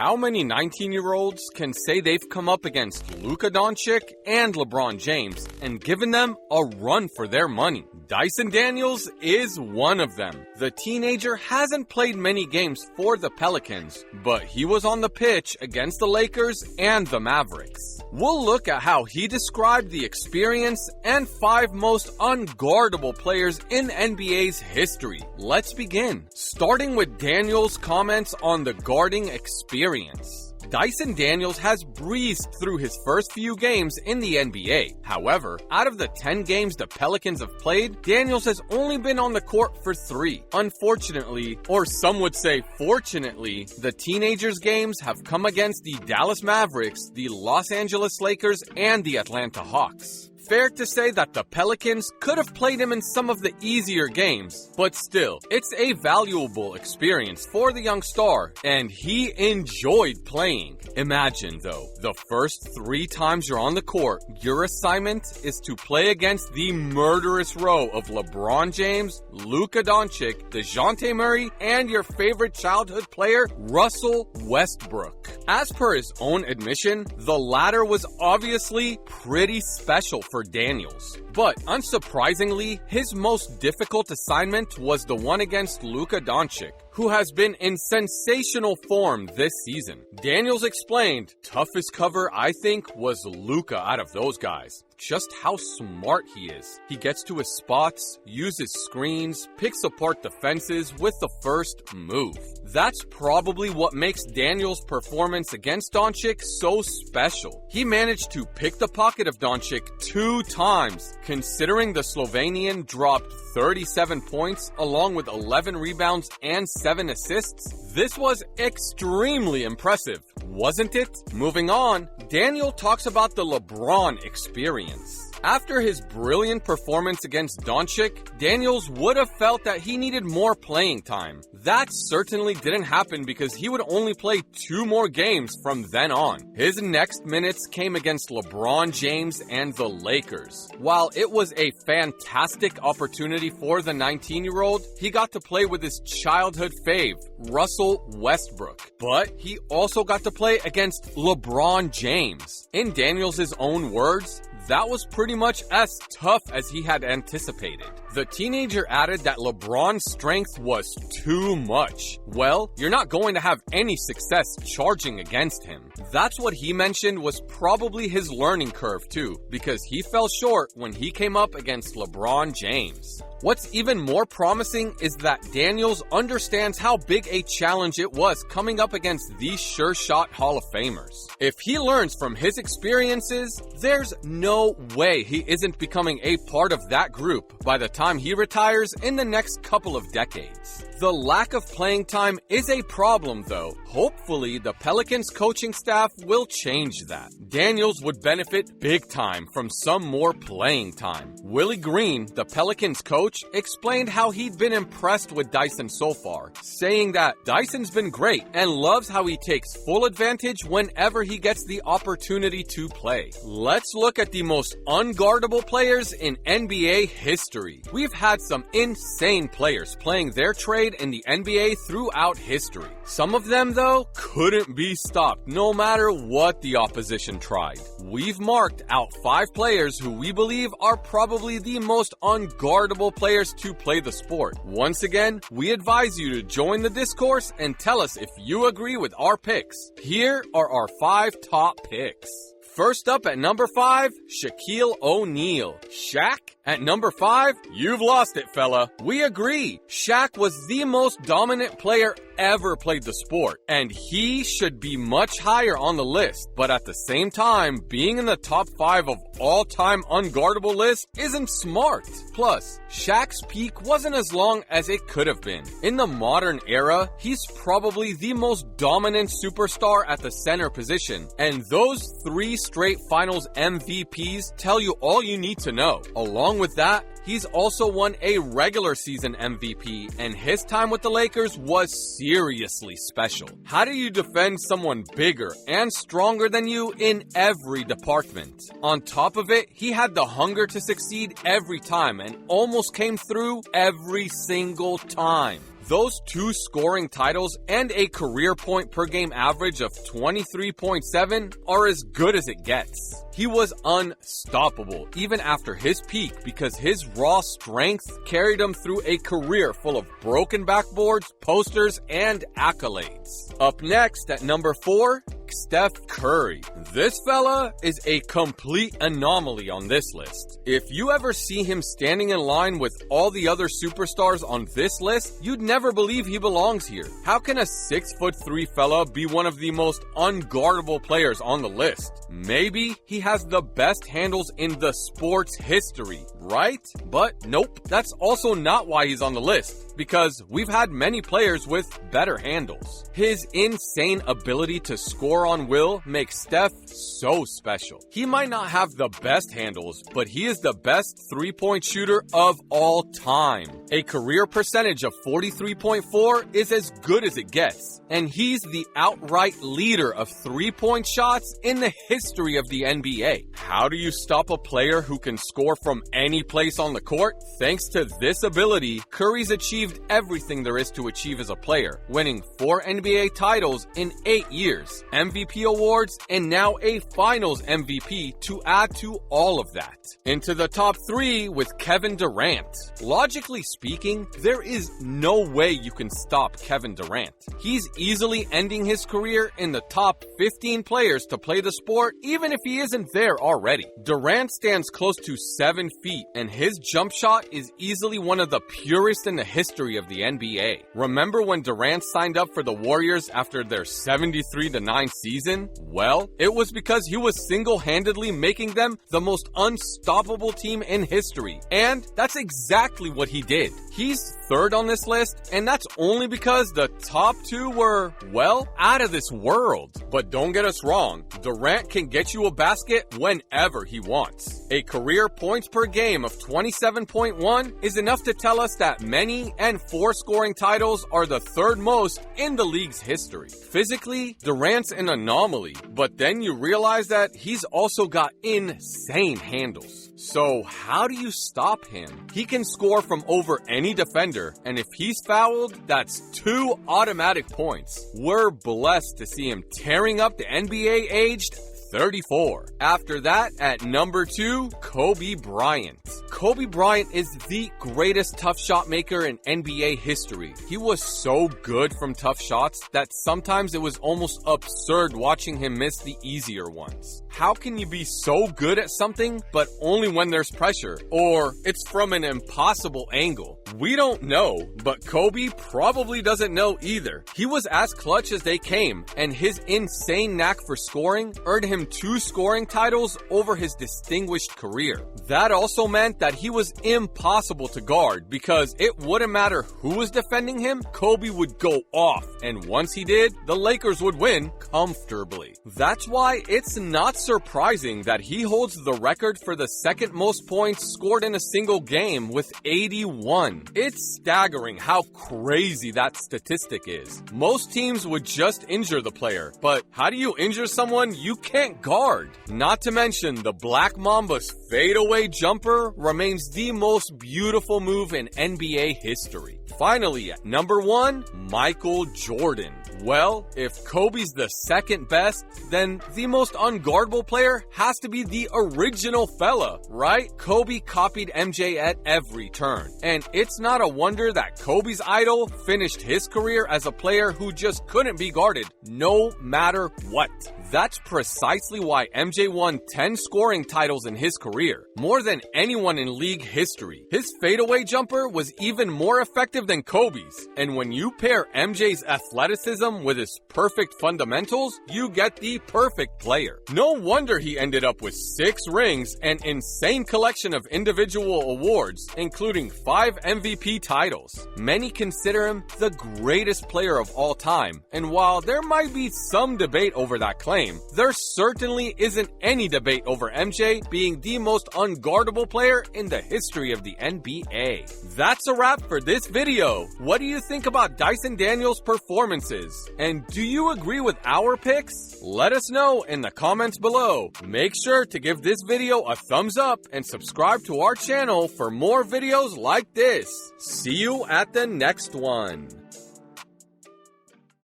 How many 19-year-olds can say they've come up against Luka Doncic and LeBron James and given them a run for their money? Dyson Daniels is one of them. The teenager hasn't played many games for the Pelicans, but he was on the pitch against the Lakers and the Mavericks. We'll look at how he described the experience and 5 most unguardable players in NBA's history. Let's begin. Starting with Daniels' comments on the guarding experience. Dyson Daniels has breezed through his first few games in the NBA. However, out of the 10 games the Pelicans have played, Daniels has only been on the court for 3. Unfortunately, or some would say fortunately, the teenagers' games have come against the Dallas Mavericks, the Los Angeles Lakers, and the Atlanta Hawks. Fair to say that the Pelicans could have played him in some of the easier games, but still, it's a valuable experience for the young star, and he enjoyed playing. Imagine, though, the first 3 times you're on the court, your assignment is to play against the murderous row of LeBron James, Luka Doncic, DeJounte Murray, and your favorite childhood player, Russell Westbrook. As per his own admission, the latter was obviously pretty special for Daniels. But unsurprisingly, his most difficult assignment was the one against Luka Doncic, who has been in sensational form this season. Daniels explained, toughest cover I think was Luka out of those guys. Just how smart he is. He gets to his spots, uses screens, picks apart defenses with the first move. That's probably what makes Daniels' performance against Doncic so special. He managed to pick the pocket of Doncic 2 times, considering the Slovenian dropped 37 points along with 11 rebounds and 7 assists. This was extremely impressive, wasn't it? Moving on, Daniel talks about the LeBron experience. After his brilliant performance against Doncic, Daniels would have felt that he needed more playing time. That certainly didn't happen because he would only play 2 more games from then on. His next minutes came against LeBron James and the Lakers. While it was a fantastic opportunity for the 19-year-old, he got to play with his childhood fave, Russell Westbrook. But he also got to play against LeBron James. In Daniels' own words, that was pretty much as tough as he had anticipated. The teenager added that LeBron's strength was too much. Well, you're not going to have any success charging against him. That's what he mentioned was probably his learning curve too, because he fell short when he came up against LeBron James. What's even more promising is that Daniels understands how big a challenge it was coming up against these sure-shot Hall of Famers. If he learns from his experiences, there's no way he isn't becoming a part of that group by the time he retires in the next couple of decades. The lack of playing time is a problem, though. Hopefully, the Pelicans coaching staff will change that. Daniels would benefit big time from some more playing time. Willie Green, the Pelicans coach, explained how he'd been impressed with Dyson so far, saying that Dyson's been great and loves how he takes full advantage whenever he gets the opportunity to play. Let's look at the most unguardable players in NBA history. We've had some insane players playing their trade in the NBA throughout history. Some of them, though, couldn't be stopped no matter what the opposition tried. We've marked out 5 players who we believe are probably the most unguardable players to play the sport. Once again, we advise you to join the discourse and tell us if you agree with our picks. Here are our 5 top picks. First up at number 5, Shaquille O'Neal. Shaq? At number 5, you've lost it, fella. We agree. Shaq was the most dominant player ever played the sport, and he should be much higher on the list. But at the same time, being in the top 5 of all-time unguardable list isn't smart. Plus, Shaq's peak wasn't as long as it could have been. In the modern era, he's probably the most dominant superstar at the center position, and those 3 straight finals MVPs tell you all you need to know. Along with that, he's also won a regular season MVP, and his time with the Lakers was seriously special. How do you defend someone bigger and stronger than you in every department? On top of it, he had the hunger to succeed every time and almost came through every single time. Those 2 scoring titles and a career point per game average of 23.7 are as good as it gets. He was unstoppable even after his peak because his raw strength carried him through a career full of broken backboards, posters, and accolades. Up next at number 4, Steph Curry. This fella is a complete anomaly on this list. If you ever see him standing in line with all the other superstars on this list, you'd never believe he belongs here. How can a 6'3" fella be one of the most unguardable players on the list? Maybe he has the best handles in the sport's history, right? But nope, that's also not why he's on the list, because we've had many players with better handles. His insane ability to score on will makes Steph so special. He might not have the best handles, but he is the best three-point shooter of all time. A career percentage of 43.4 is as good as it gets, and he's the outright leader of three-point shots in the history of the NBA. How do you stop a player who can score from any place on the court? Thanks to this ability, Curry's achieved everything there is to achieve as a player, winning 4 NBA titles in 8 years, MVP awards, and now a Finals MVP to add to all of that. Into the top 3 with Kevin Durant. Logically speaking, there is no way you can stop Kevin Durant. He's easily ending his career in the top 15 players to play the sport, even if he isn't there already. Durant stands close to 7 feet, and his jump shot is easily one of the purest in the history of the NBA. Remember when Durant signed up for the Warriors after their 73-9 season? Well, it was because he was single-handedly making them the most unstoppable team in history. And that's exactly what he did. He's third on this list, and that's only because the top 2 were, well, out of this world. But don't get us wrong, Durant can get you a basket whenever he wants. A career points per game of 27.1 is enough to tell us that many and 4 scoring titles are the third most in the league's history. Physically, Durant's an anomaly, but then you realize that he's also got insane handles. So how do you stop him? He can score from over any defender, and if he's fouled, that's 2 automatic points. We're blessed to see him tearing up the NBA aged 34. After that, at number 2, Kobe Bryant. Kobe Bryant is the greatest tough shot maker in NBA history. He was so good from tough shots that sometimes it was almost absurd watching him miss the easier ones. How can you be so good at something, but only when there's pressure? Or it's from an impossible angle? We don't know, but Kobe probably doesn't know either. He was as clutch as they came, and his insane knack for scoring earned him 2 scoring titles over his distinguished career. That also meant that he was impossible to guard because it wouldn't matter who was defending him, Kobe would go off, and once he did, the Lakers would win comfortably. That's why it's not surprising that he holds the record for the second most points scored in a single game with 81. It's staggering how crazy that statistic is. Most teams would just injure the player, but how do you injure someone you can't guard? Not to mention the Black Mamba's fadeaway jumper remains the most beautiful move in NBA history. Finally, at number 1, Michael Jordan. Well, if Kobe's the second best, then the most unguardable player has to be the original fella, right? Kobe copied MJ at every turn. And it's not a wonder that Kobe's idol finished his career as a player who just couldn't be guarded, no matter what. That's precisely why MJ won 10 scoring titles in his career, more than anyone in league history. His fadeaway jumper was even more effective than Kobe's, and when you pair MJ's athleticism with his perfect fundamentals, you get the perfect player. No wonder he ended up with 6 rings and insane collection of individual awards, including 5 MVP titles. Many consider him the greatest player of all time, and while there might be some debate over that claim, claim, there certainly isn't any debate over MJ being the most unguardable player in the history of the NBA. That's a wrap for this video. What do you think about Dyson Daniels' performances? And do you agree with our picks? Let us know in the comments below. Make sure to give this video a thumbs up and subscribe to our channel for more videos like this. See you at the next one.